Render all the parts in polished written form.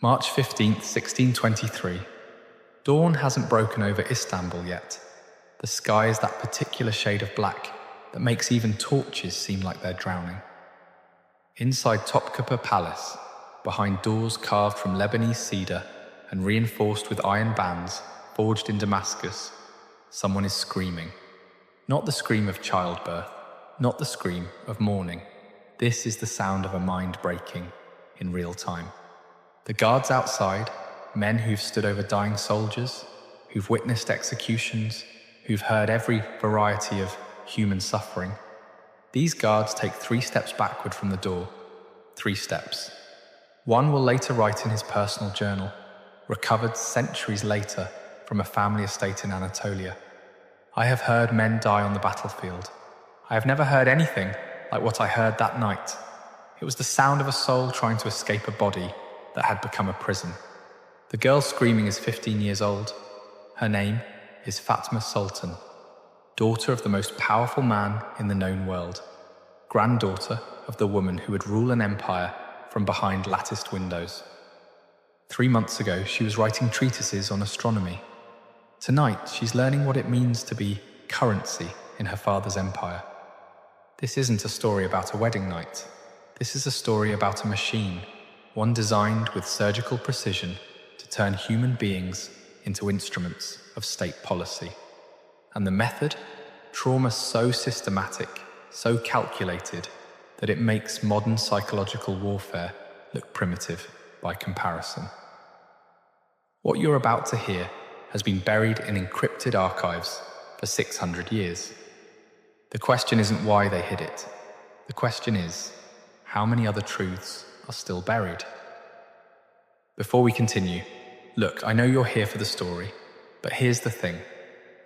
March 15th, 1623. Dawn hasn't broken over Istanbul yet. The sky is that particular shade of black that makes even torches seem like they're drowning. Inside Topkapı Palace, behind doors carved from Lebanese cedar and reinforced with iron bands forged in Damascus, someone is screaming. Not the scream of childbirth, not the scream of mourning. This is the sound of a mind breaking in real time. The guards outside, men who've stood over dying soldiers, who've witnessed executions, who've heard every variety of human suffering. These guards take 3 steps backward from the door. 3 steps. One will later write in his personal journal, recovered centuries later from a family estate in Anatolia. I have heard men die on the battlefield. I have never heard anything like what I heard that night. It was the sound of a soul trying to escape a body that had become a prison. The girl screaming is 15 years old. Her name is Fatma Sultan, daughter of the most powerful man in the known world, granddaughter of the woman who would rule an empire from behind latticed windows. 3 months ago, she was writing treatises on astronomy. Tonight, she's learning what it means to be currency in her father's empire. This isn't a story about a wedding night. This is a story about a machine, one designed with surgical precision to turn human beings into instruments of state policy. And the method? Trauma so systematic, so calculated, that it makes modern psychological warfare look primitive by comparison. What you're about to hear has been buried in encrypted archives for 600 years. The question isn't why they hid it. The question is, how many other truths are still buried? Before we continue, look, I know you're here for the story, but here's the thing.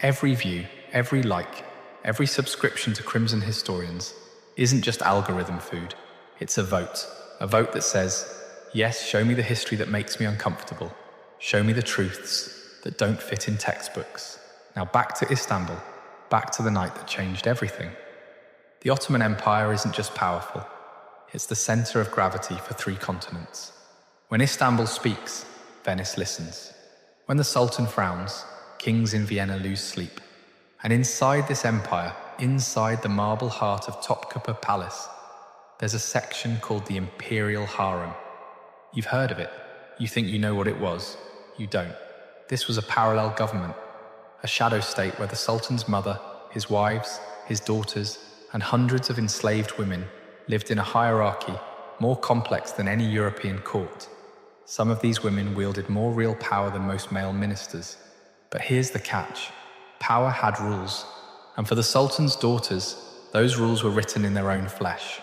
Every view, every like, every subscription to Crimson Historians isn't just algorithm food. It's a vote that says, yes, show me the history that makes me uncomfortable. Show me the truths that don't fit in textbooks. Now back to Istanbul, back to the night that changed everything. The Ottoman Empire isn't just powerful, it's the center of gravity for 3 continents. When Istanbul speaks, Venice listens. When the Sultan frowns, kings in Vienna lose sleep. And inside this empire, inside the marble heart of Topkapı Palace, there's a section called the Imperial Harem. You've heard of it. You think you know what it was. You don't. This was a parallel government, a shadow state where the Sultan's mother, his wives, his daughters, and hundreds of enslaved women lived in a hierarchy more complex than any European court. Some of these women wielded more real power than most male ministers. But here's the catch. Power had rules, and for the Sultan's daughters, those rules were written in their own flesh.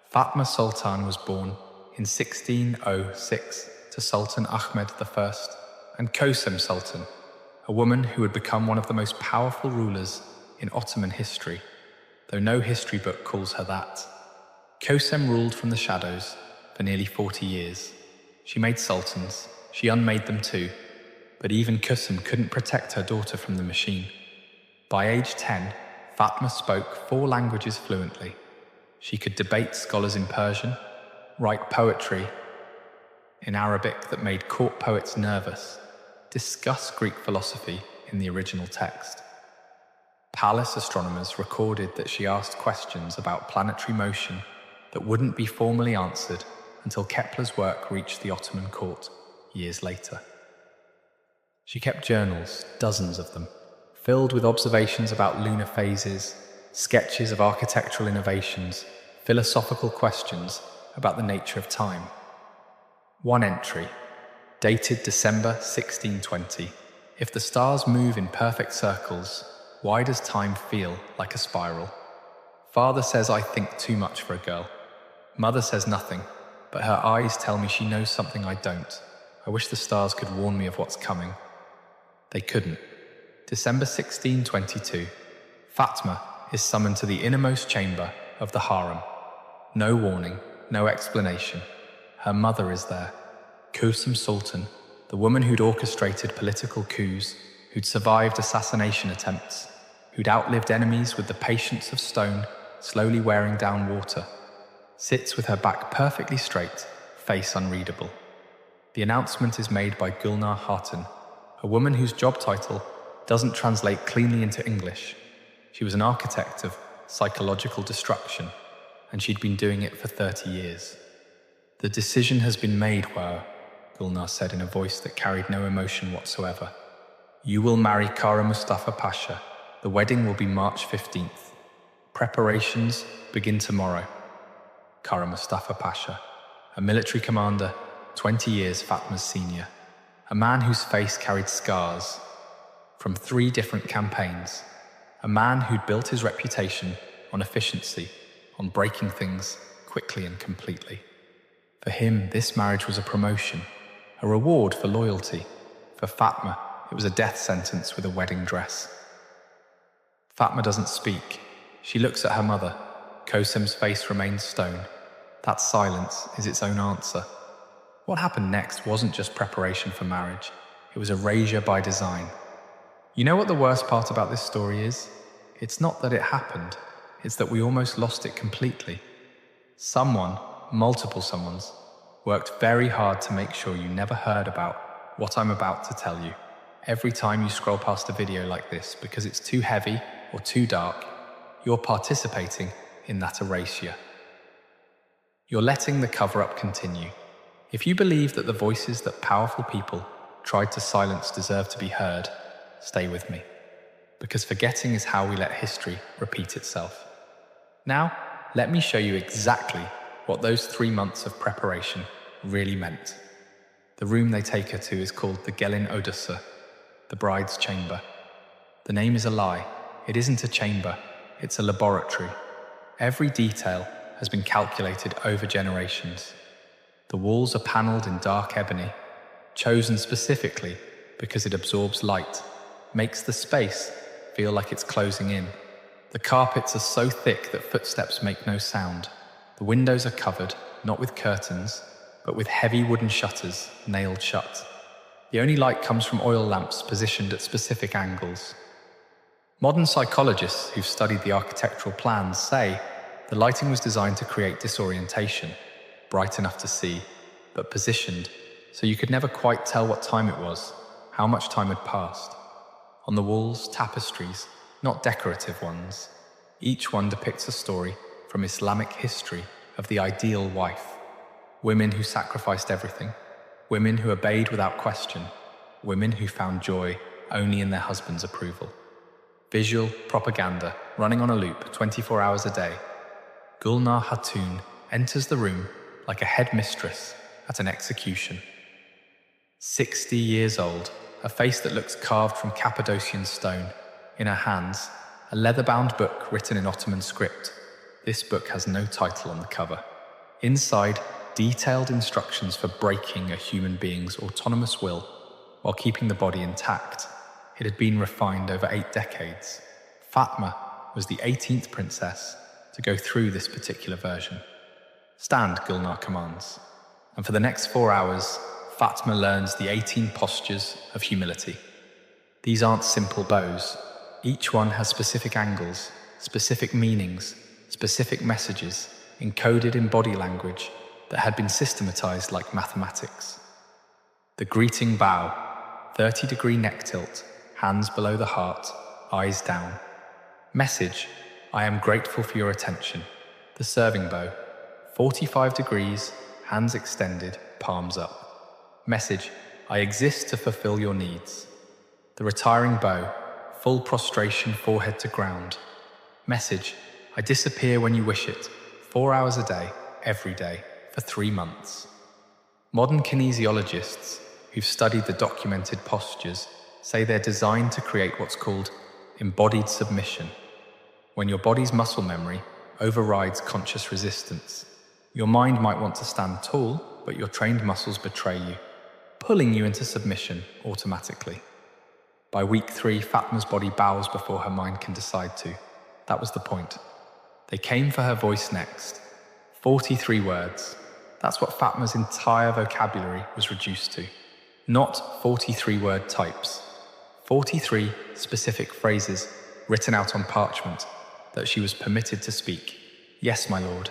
Fatma Sultan was born in 1606 to Sultan Ahmed I and Kösem Sultan, a woman who would become one of the most powerful rulers in Ottoman history, though no history book calls her that. Kösem ruled from the shadows for nearly 40 years. She made sultans, she unmade them too, but even Kösem couldn't protect her daughter from the machine. By age 10, Fatma spoke 4 languages fluently. She could debate scholars in Persian, write poetry in Arabic that made court poets nervous, discuss Greek philosophy in the original text. Palace astronomers recorded that she asked questions about planetary motion that wouldn't be formally answered until Kepler's work reached the Ottoman court years later. She kept journals, dozens of them, filled with observations about lunar phases, sketches of architectural innovations, philosophical questions about the nature of time. One entry, dated December 1620. If the stars move in perfect circles, why does time feel like a spiral? Father says I think too much for a girl. Mother says nothing, but her eyes tell me she knows something I don't. I wish the stars could warn me of what's coming. They couldn't. December 1622. Fatma is summoned to the innermost chamber of the harem. No warning, no explanation. Her mother is there. Kösem Sultan, the woman who'd orchestrated political coups, who'd survived assassination attempts, who'd outlived enemies with the patience of stone, slowly wearing down water, sits with her back perfectly straight, face unreadable. The announcement is made by Gulnar Hatun, a woman whose job title doesn't translate cleanly into English. She was an architect of psychological destruction, and she'd been doing it for 30 years. "The decision has been made, Wao," Gulnar said in a voice that carried no emotion whatsoever. "You will marry Kara Mustafa Pasha. The wedding will be March 15th. Preparations begin tomorrow." Kara Mustafa Pasha, a military commander, 20 years Fatma's senior, a man whose face carried scars from 3 different campaigns, a man who'd built his reputation on efficiency, on breaking things quickly and completely. For him, this marriage was a promotion, a reward for loyalty. For Fatma, it was a death sentence with a wedding dress. Fatma doesn't speak. She looks at her mother. Kösem's face remains stone. That silence is its own answer. What happened next wasn't just preparation for marriage. It was erasure by design. You know what the worst part about this story is? It's not that it happened. It's that we almost lost it completely. Someone, multiple someones, worked very hard to make sure you never heard about what I'm about to tell you. Every time you scroll past a video like this because it's too heavy or too dark, you're participating in that erasure. You're letting the cover-up continue. If you believe that the voices that powerful people tried to silence deserve to be heard, stay with me. Because forgetting is how we let history repeat itself. Now, let me show you exactly what those 3 months of preparation really meant. The room they take her to is called the Gelin Odası, the bride's chamber. The name is a lie. It isn't a chamber, it's a laboratory. Every detail has been calculated over generations. The walls are panelled in dark ebony, chosen specifically because it absorbs light, makes the space feel like it's closing in. The carpets are so thick that footsteps make no sound. The windows are covered, not with curtains, but with heavy wooden shutters nailed shut. The only light comes from oil lamps positioned at specific angles. Modern psychologists who've studied the architectural plans say the lighting was designed to create disorientation, bright enough to see, but positioned so you could never quite tell what time it was, how much time had passed. On the walls, tapestries, not decorative ones. Each one depicts a story from Islamic history of the ideal wife. Women who sacrificed everything, women who obeyed without question, women who found joy only in their husband's approval. Visual propaganda running on a loop 24 hours a day. Gulnar Hatun enters the room like a headmistress at an execution. 60 years old, a face that looks carved from Cappadocian stone. In her hands, a leather-bound book written in Ottoman script. This book has no title on the cover. Inside, detailed instructions for breaking a human being's autonomous will while keeping the body intact. It had been refined over 8 decades. Fatma was the 18th princess to go through this particular version. "Stand," Gulnar commands. And for the next 4 hours, Fatma learns the 18 postures of humility. These aren't simple bows. Each one has specific angles, specific meanings, specific messages, encoded in body language that had been systematized like mathematics. The greeting bow, 30-degree neck tilt, hands below the heart, eyes down. Message, I am grateful for your attention. The serving bow, 45 degrees, hands extended, palms up. Message, I exist to fulfill your needs. The retiring bow, full prostration, forehead to ground. Message, I disappear when you wish it, 4 hours a day, every day, for 3 months. Modern kinesiologists who've studied the documented postures say they're designed to create what's called embodied submission, when your body's muscle memory overrides conscious resistance. Your mind might want to stand tall, but your trained muscles betray you, pulling you into submission automatically. By week 3, Fatma's body bows before her mind can decide to. That was the point. They came for her voice next. 43 words. That's what Fatma's entire vocabulary was reduced to. Not 43 word types. 43 specific phrases written out on parchment that she was permitted to speak. Yes, my lord.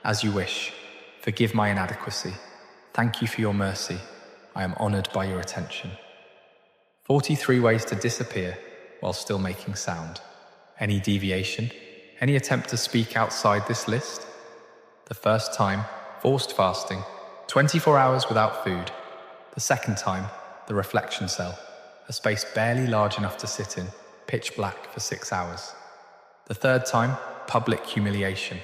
As you wish. Forgive my inadequacy. Thank you for your mercy. I am honored by your attention. 43 ways to disappear while still making sound. Any deviation? Any attempt to speak outside this list? The first time, forced fasting, 24 hours without food. The second time, the reflection cell, a space barely large enough to sit in, pitch black for 6 hours. The third time, public humiliation,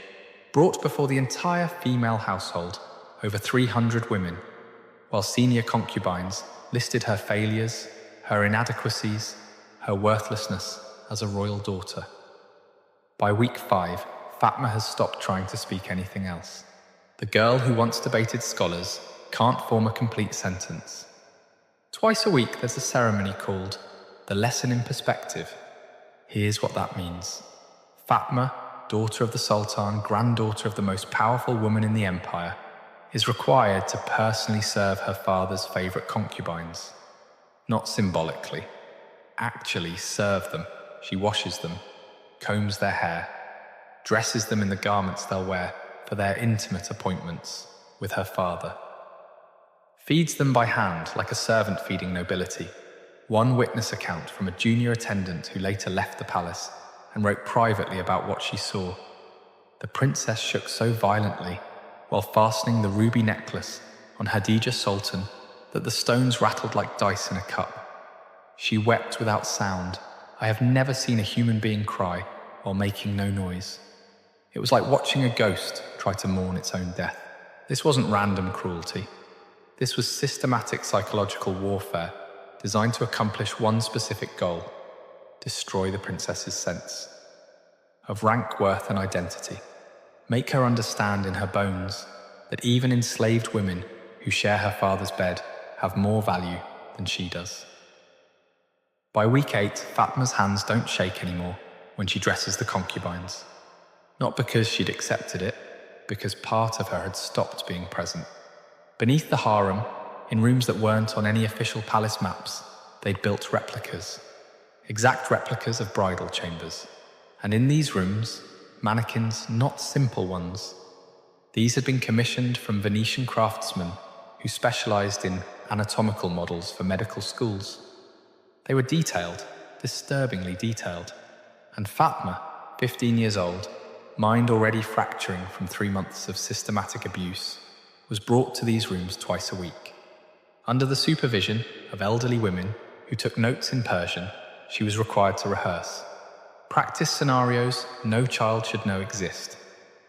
brought before the entire female household, over 300 women, while senior concubines listed her failures, her inadequacies, her worthlessness as a royal daughter. By week 5, Fatma has stopped trying to speak anything else. The girl who once debated scholars can't form a complete sentence. Twice a week there's a ceremony called the Lesson in Perspective. Here's what that means. Fatma, daughter of the Sultan, granddaughter of the most powerful woman in the empire, is required to personally serve her father's favorite concubines. Not symbolically. Actually serve them. She washes them, combs their hair, dresses them in the garments they'll wear for their intimate appointments with her father. Feeds them by hand like a servant feeding nobility. One witness account from a junior attendant who later left the palace and wrote privately about what she saw. The princess shook so violently while fastening the ruby necklace on Hadija Sultan that the stones rattled like dice in a cup. She wept without sound. I have never seen a human being cry while making no noise. It was like watching a ghost try to mourn its own death. This wasn't random cruelty. This was systematic psychological warfare designed to accomplish one specific goal: destroy the princess's sense of rank, worth, and identity. Make her understand in her bones that even enslaved women who share her father's bed have more value than she does. By week 8, Fatma's hands don't shake anymore when she dresses the concubines. Not because she'd accepted it, because part of her had stopped being present. Beneath the harem, in rooms that weren't on any official palace maps, they'd built replicas. Exact replicas of bridal chambers. And in these rooms, mannequins, not simple ones. These had been commissioned from Venetian craftsmen who specialized in anatomical models for medical schools. They were detailed, disturbingly detailed. And Fatma, 15 years old, mind already fracturing from 3 months of systematic abuse, was brought to these rooms twice a week. Under the supervision of elderly women who took notes in Persian, she was required to rehearse. Practice scenarios no child should know exist.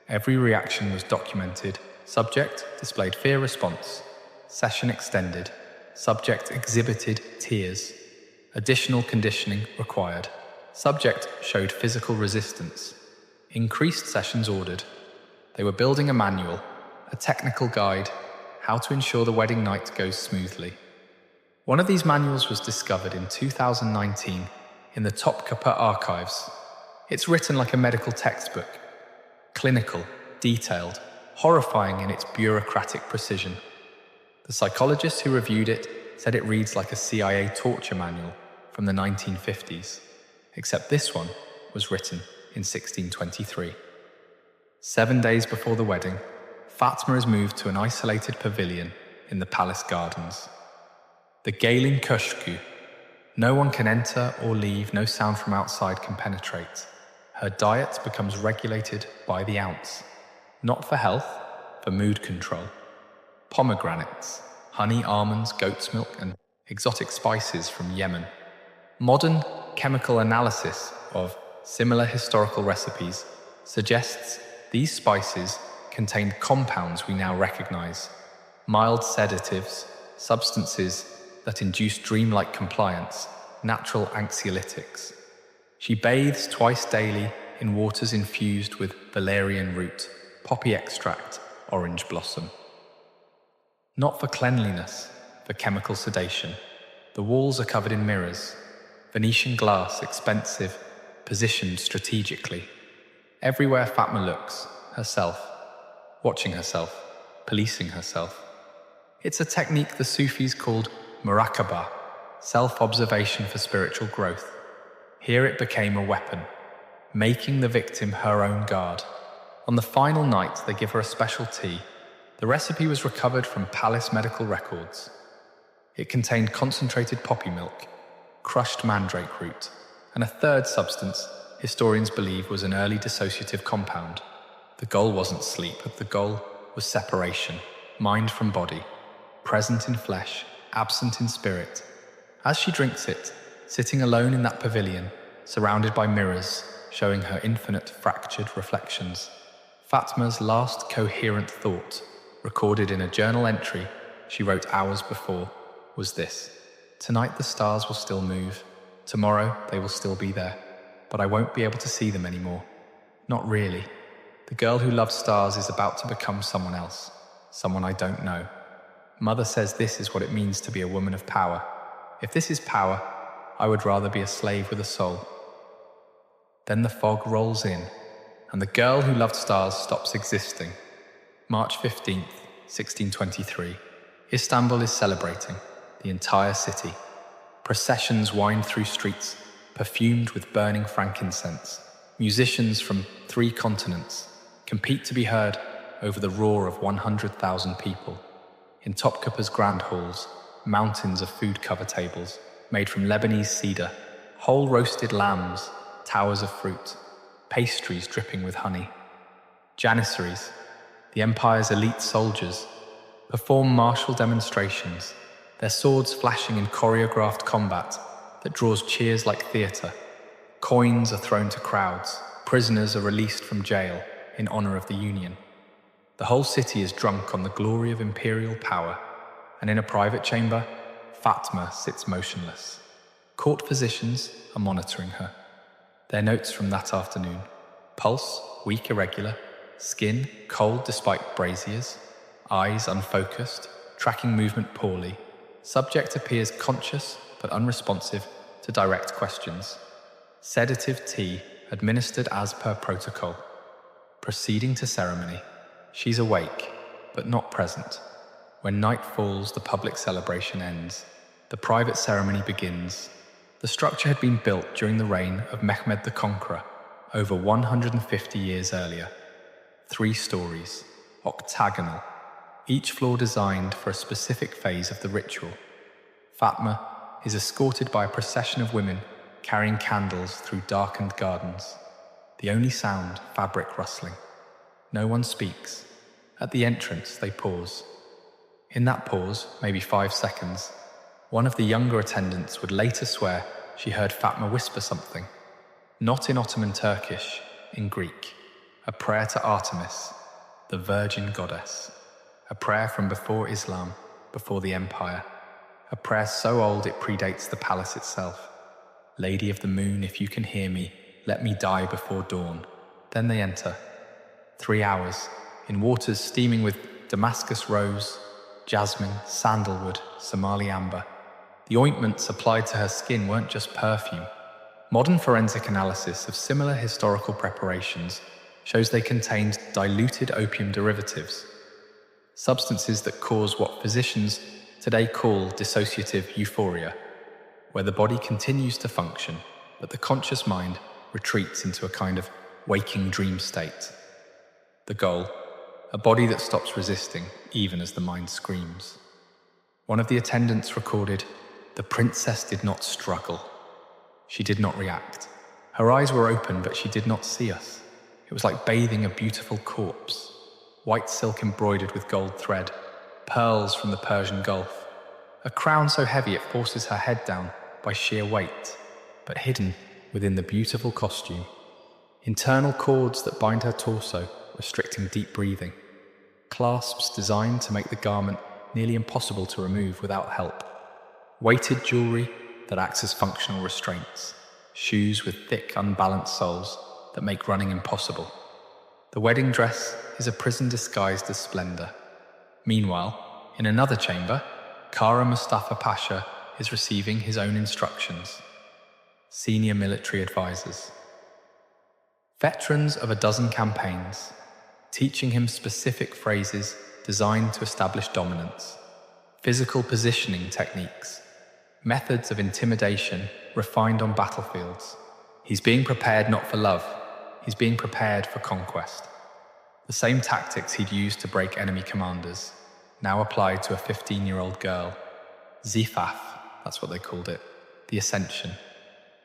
Every reaction was documented. Subject displayed fear response. Session extended. Subject exhibited tears. Additional conditioning required. Subject showed physical resistance. Increased sessions ordered. They were building a manual, a technical guide, how to ensure the wedding night goes smoothly. One of these manuals was discovered in 2019 in the Topkapı archives. It's written like a medical textbook. Clinical, detailed, horrifying in its bureaucratic precision. The psychologist who reviewed it said it reads like a CIA torture manual from the 1950s, except this one was written in 1623. 7 days before the wedding, Fatma is moved to an isolated pavilion in the palace gardens. The Gelin Köşkü. No one can enter or leave, no sound from outside can penetrate. Her diet becomes regulated by the ounce. Not for health, for mood control. Pomegranates, honey, almonds, goat's milk, and exotic spices from Yemen. Modern chemical analysis of similar historical recipes suggests these spices contained compounds we now recognize, mild sedatives, substances that induce dreamlike compliance, natural anxiolytics. She bathes twice daily in waters infused with valerian root, poppy extract, orange blossom. Not for cleanliness, for chemical sedation. The walls are covered in mirrors, Venetian glass, expensive, positioned strategically. Everywhere Fatma looks, herself, watching herself, policing herself. It's a technique the Sufis called muraqabah, self-observation for spiritual growth. Here it became a weapon, making the victim her own guard. On the final night, they give her a special tea. The recipe was recovered from palace medical records. It contained concentrated poppy milk, crushed mandrake root, and a third substance historians believe was an early dissociative compound. The goal wasn't sleep, the goal was separation, mind from body, present in flesh, absent in spirit. As she drinks it, sitting alone in that pavilion, surrounded by mirrors showing her infinite fractured reflections, Fatma's last coherent thought, recorded in a journal entry she wrote hours before, was this: "Tonight the stars will still move, tomorrow they will still be there, but I won't be able to see them anymore. Not really. The girl who loves stars is about to become someone else, someone I don't know. Mother says this is what it means to be a woman of power. If this is power, I would rather be a slave with a soul." Then the fog rolls in, and the girl who loved stars stops existing. March 15th, 1623. Istanbul is celebrating, the entire city. Processions wind through streets, perfumed with burning frankincense. Musicians from 3 continents compete to be heard over the roar of 100,000 people. In Topkapı's grand halls, mountains of food cover tables made from Lebanese cedar, whole roasted lambs, towers of fruit, pastries dripping with honey. Janissaries, the empire's elite soldiers, perform martial demonstrations, their swords flashing in choreographed combat that draws cheers like theatre. Coins are thrown to crowds, prisoners are released from jail in honor of the Union. The whole city is drunk on the glory of imperial power, and in a private chamber, Fatma sits motionless. Court physicians are monitoring her. Their notes from that afternoon: pulse, weak, irregular, skin, cold despite braziers, eyes unfocused, tracking movement poorly. Subject appears conscious but unresponsive to direct questions. Sedative tea administered as per protocol. Proceeding to ceremony. She's awake, but not present. When night falls, the public celebration ends. The private ceremony begins. The structure had been built during the reign of Mehmed the Conqueror, over 150 years earlier. 3 stories, octagonal, each floor designed for a specific phase of the ritual. Fatma is escorted by a procession of women carrying candles through darkened gardens. The only sound, fabric rustling. No one speaks. At the entrance, they pause. In that pause, maybe 5 seconds, one of the younger attendants would later swear she heard Fatma whisper something. Not in Ottoman Turkish, in Greek. A prayer to Artemis, the virgin goddess. A prayer from before Islam, before the empire. A prayer so old it predates the palace itself. "Lady of the moon, if you can hear me, let me die before dawn." Then they enter. 3 hours, in waters steaming with Damascus rose, jasmine, sandalwood, Somali amber. The ointments applied to her skin weren't just perfume. Modern forensic analysis of similar historical preparations shows they contained diluted opium derivatives, substances that cause what physicians today call dissociative euphoria, where the body continues to function, but the conscious mind retreats into a kind of waking dream state. The goal: a body that stops resisting, even as the mind screams. One of the attendants recorded, "The princess did not struggle. She did not react. Her eyes were open, but she did not see us. It was like bathing a beautiful corpse. White silk embroidered with gold thread, pearls from the Persian Gulf. A crown so heavy it forces her head down by sheer weight, but hidden within the beautiful costume. Internal cords that bind her torso, restricting deep breathing. Clasps designed to make the garment nearly impossible to remove without help. Weighted jewelry that acts as functional restraints. Shoes with thick, unbalanced soles that make running impossible. The wedding dress is a prison disguised as splendor. Meanwhile, in another chamber, Kara Mustafa Pasha is receiving his own instructions. Senior military advisors. Veterans of a dozen campaigns, teaching him specific phrases designed to establish dominance. Physical positioning techniques. Methods of intimidation refined on battlefields. He's being prepared not for love, he's being prepared for conquest. The same tactics he'd used to break enemy commanders, now applied to a 15-year-old girl. Zifaf, that's what they called it, the Ascension.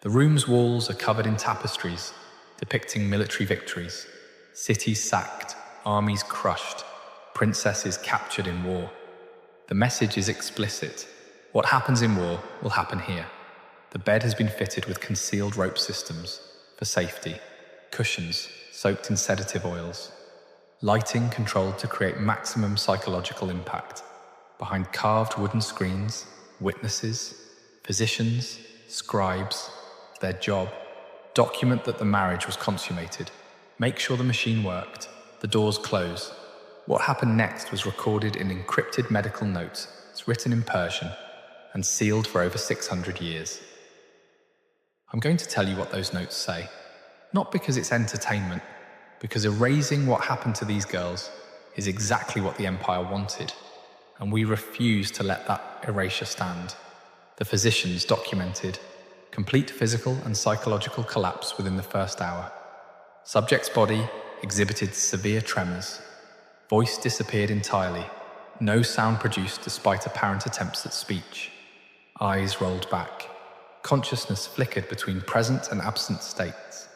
The room's walls are covered in tapestries depicting military victories, cities sacked, armies crushed, princesses captured in war. The message is explicit. What happens in war will happen here. The bed has been fitted with concealed rope systems for safety, cushions soaked in sedative oils, lighting controlled to create maximum psychological impact. Behind carved wooden screens, witnesses, physicians, scribes, their job, document that the marriage was consummated, make sure the machine worked, the doors close. What happened next was recorded in encrypted medical notes. It's written in Persian and sealed for over 600 years. I'm going to tell you what those notes say, not because it's entertainment, because erasing what happened to these girls is exactly what the empire wanted, and we refuse to let that erasure stand. The physicians documented complete physical and psychological collapse within the first hour. Subject's body exhibited severe tremors. Voice disappeared entirely. No sound produced despite apparent attempts at speech. Eyes rolled back. Consciousness flickered between present and absent states.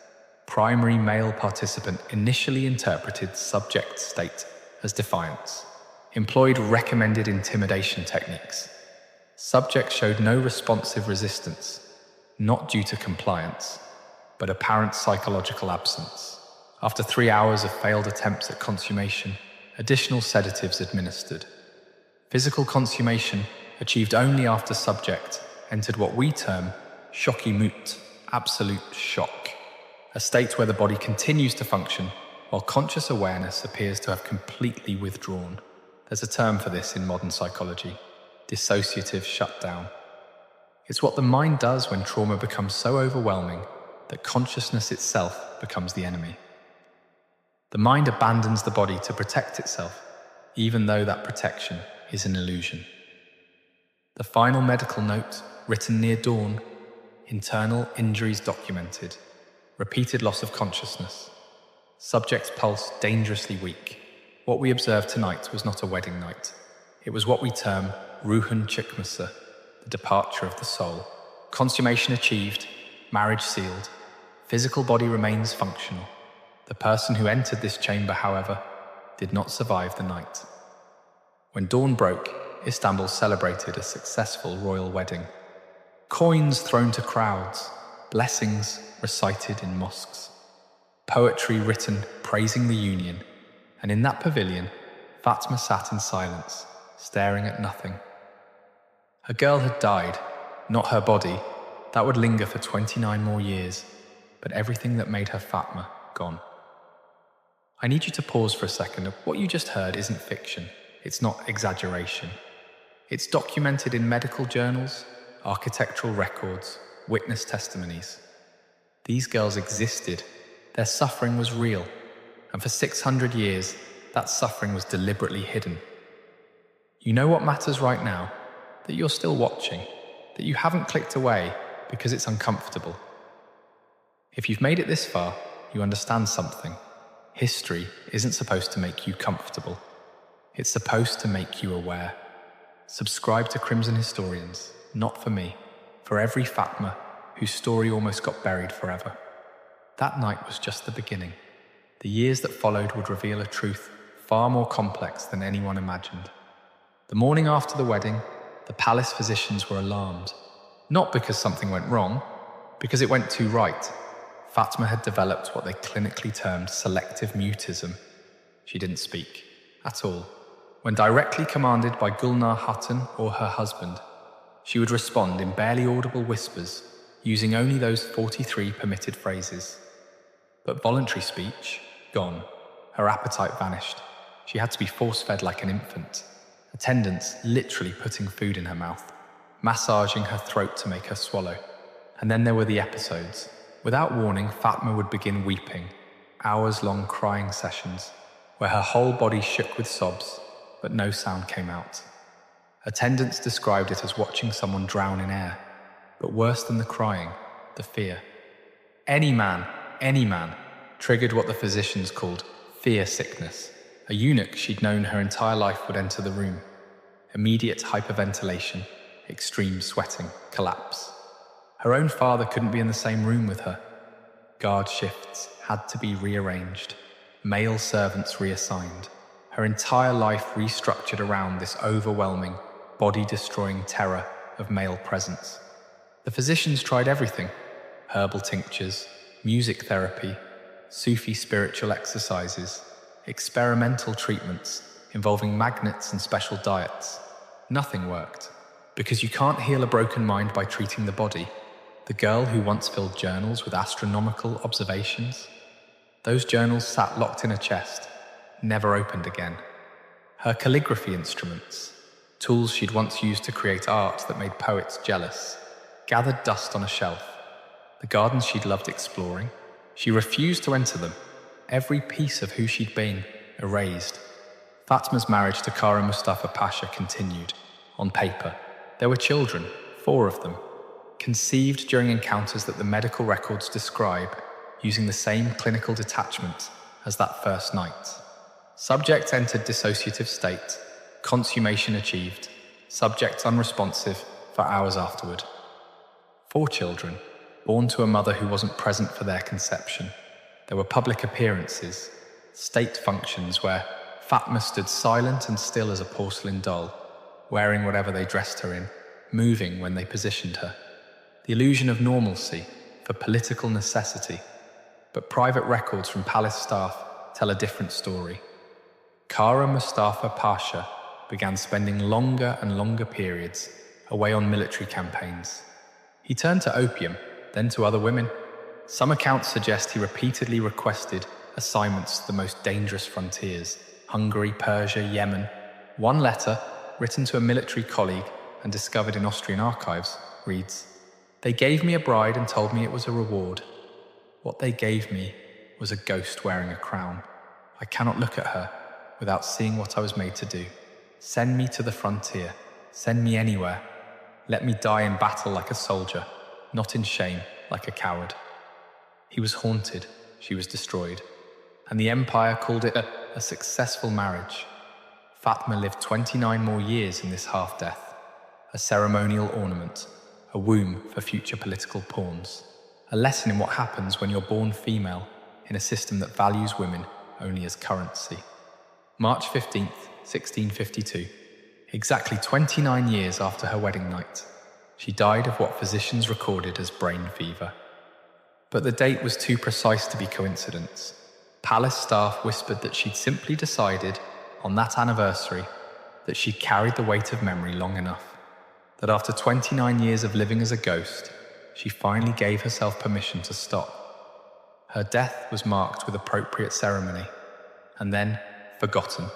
Primary male participant initially interpreted subject state as defiance. Employed recommended intimidation techniques. Subject showed no responsive resistance, not due to compliance, but apparent psychological absence. After 3 hours of failed attempts at consummation, additional sedatives administered. Physical consummation achieved only after subject entered what we term shock-imut, absolute shock, a state where the body continues to function while conscious awareness appears to have completely withdrawn. There's a term for this in modern psychology, dissociative shutdown. It's what the mind does when trauma becomes so overwhelming that consciousness itself becomes the enemy. The mind abandons the body to protect itself, even though that protection is an illusion. The final medical note, written near dawn, internal injuries documented, repeated loss of consciousness, subject's pulse dangerously weak. What we observed tonight was not a wedding night. It was what we term ruhun çıkması, the departure of the soul. Consummation achieved, marriage sealed, physical body remains functional. The person who entered this chamber, however, did not survive the night. When dawn broke, Istanbul celebrated a successful royal wedding. Coins thrown to crowds, blessings recited in mosques, poetry written praising the union, and in that pavilion, Fatma sat in silence, staring at nothing. A girl had died, not her body. That would linger for 29 more years, but everything that made her Fatma gone. I need you to pause for a second. What you just heard isn't fiction. It's not exaggeration. It's documented in medical journals, architectural records, witness testimonies. These girls existed. Their suffering was real. And for 600 years, that suffering was deliberately hidden. You know what matters right now? That you're still watching, that you haven't clicked away because it's uncomfortable. If you've made it this far, you understand something. History isn't supposed to make you comfortable. It's supposed to make you aware. Subscribe to Crimson Historians, not for me, for every Fatma whose story almost got buried forever. That night was just the beginning. The years that followed would reveal a truth far more complex than anyone imagined. The morning after the wedding, the palace physicians were alarmed, not because something went wrong, because it went too right. Fatma had developed what they clinically termed selective mutism. She didn't speak, at all. When directly commanded by Gulnar Hatun or her husband, she would respond in barely audible whispers, using only those 43 permitted phrases. But voluntary speech, gone. Her appetite vanished. She had to be force-fed like an infant. Attendants literally putting food in her mouth, massaging her throat to make her swallow. And then there were the episodes. Without warning, Fatma would begin weeping, hours-long crying sessions, where her whole body shook with sobs, but no sound came out. Attendants described it as watching someone drown in air, but worse than the crying, the fear. Any man, triggered what the physicians called fear sickness. A eunuch she'd known her entire life would enter the room. Immediate hyperventilation, extreme sweating, collapse. Her own father couldn't be in the same room with her. Guard shifts had to be rearranged, male servants reassigned, her entire life restructured around this overwhelming, body-destroying terror of male presence. The physicians tried everything: herbal tinctures, music therapy, Sufi spiritual exercises, experimental treatments involving magnets and special diets. Nothing worked, because you can't heal a broken mind by treating the body. The girl who once filled journals with astronomical observations, those journals sat locked in a chest, never opened again. Her calligraphy instruments, tools she'd once used to create art that made poets jealous, gathered dust on a shelf. The gardens she'd loved exploring, she refused to enter them. Every piece of who she'd been, erased. Fatma's marriage to Kara Mustafa Pasha continued. On paper, there were children, 4 of them, conceived during encounters that the medical records describe, using the same clinical detachment as that first night. Subject entered dissociative state, consummation achieved, subject unresponsive for hours afterward. 4 children, born to a mother who wasn't present for their conception. There were public appearances, state functions where Fatma stood silent and still as a porcelain doll, wearing whatever they dressed her in, moving when they positioned her. The illusion of normalcy for political necessity. But private records from palace staff tell a different story. Kara Mustafa Pasha began spending longer and longer periods away on military campaigns. He turned to opium, then to other women. Some accounts suggest he repeatedly requested assignments to the most dangerous frontiers: Hungary, Persia, Yemen. One letter, written to a military colleague and discovered in Austrian archives, reads, "They gave me a bride and told me it was a reward. What they gave me was a ghost wearing a crown. I cannot look at her without seeing what I was made to do. Send me to the frontier. Send me anywhere. Let me die in battle like a soldier, not in shame like a coward." He was haunted, she was destroyed, and the empire called it a successful marriage. Fatma lived 29 more years in this half-death, a ceremonial ornament, a womb for future political pawns, a lesson in what happens when you're born female in a system that values women only as currency. March 15th, 1652, exactly 29 years after her wedding night, she died of what physicians recorded as brain fever. But the date was too precise to be coincidence. Palace staff whispered that she'd simply decided, on that anniversary, that she'd carried the weight of memory long enough, that after 29 years of living as a ghost, she finally gave herself permission to stop. Her death was marked with appropriate ceremony, and then forgotten.